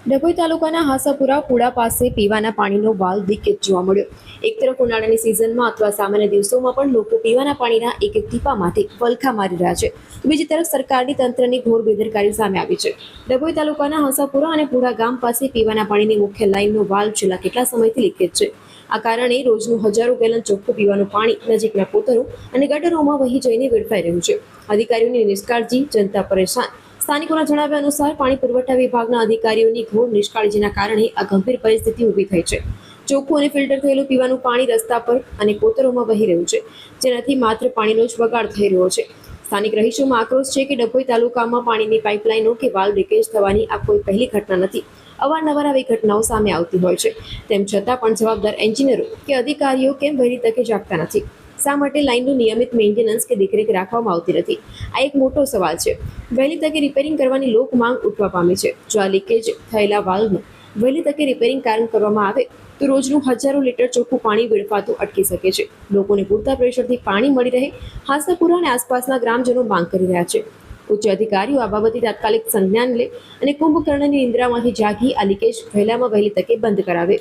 ડભોઈ તાલુકાના હાસાપુરા પુડા પાસે પીવાના પાણીનો વાલ્વ લીકેજ જોવા મળ્યો. એક તરફ ઉનાળાની સિઝનમાં અથવા સામાન્ય દિવસોમાં પણ લોકો પીવાના પાણીના એક એક ટીપા માટે વલખા મારી રહ્યા છે. બીજી તરફ સરકારની તંત્રની ઘોર બેદરકારી સામે આવી છે. ડભોઈ તાલુકાના હાસાપુરા અને પુડા ગામ પાસે પીવાના પાણીની મુખ્ય લાઇનનો વાલ્વ છેલ્લા કેટલા સમયથી લીકેજ છે. આ કારણે રોજનું હજારો ગેલન ચોખ્ખું પીવાનું પાણી નજીકના પોતરો અને ગટરોમાં વહી જઈને વેડફાઈ રહ્યું છે. અધિકારીઓની નિષ્કાળજી, જનતા પરેશાન. સ્થાનિકોના જણાવ્યા અનુસાર પાણી પુરવઠા વિભાગના અધિકારીઓની ઘોર નિષ્કાળજીના કારણે આ ગંભીર પરિસ્થિતિ ઊભી થઈ છે. ચોખ્ખું અને ફિલ્ટર થયેલું પીવાનું પાણી રસ્તા પર અને કોતરોમાં વહી રહ્યું છે, જેનાથી માત્ર પાણીનો જ બગાડ થઈ રહ્યો છે. સ્થાનિક રહીશોમાં આક્રોશ છે કે ડભોઈ તાલુકામાં પાણીની પાઇપલાઇનો કે વાલ્વ લીકેજ થવાની આ કોઈ પહેલી ઘટના નથી. અવારનવાર આવી ઘટનાઓ સામે આવતી હોય છે. તેમ છતાં પણ જવાબદાર એન્જિનિયરો કે અધિકારીઓ કેમ વહેલી તકે જાગતા નથી? શા માટે લાઇનનું નિયમિત મેન્ટેનન્સ કે દેખરેખ રાખવામાં આવતી નથી? આ એક મોટો સવાલ છે. વહેલી તકે રિપેરિંગ કરવાની લોક માંગ ઉઠવા પામી છે. જો આ લીકેજ થયેલા વાલ્વનું વહેલી તકે રિપેરિંગ કાર્ય કરવામાં આવે તો રોજનું હજારો લીટર ચોખ્ખું પાણી વેડફાતું અટકી શકે છે. લોકોને પૂરતા પ્રેશરથી પાણી મળી રહે, હાસાપુરા અને આસપાસના ગ્રામજનો માંગ કરી રહ્યા છે. ઉચ્ચ અધિકારીઓ આ બાબતે તાત્કાલિક સંજ્ઞાન લે અને કુંભકર્ણની નિંદ્રામાંથી જાગી આ લીકેજ વહેલામાં વહેલી તકે બંધ કરાવે.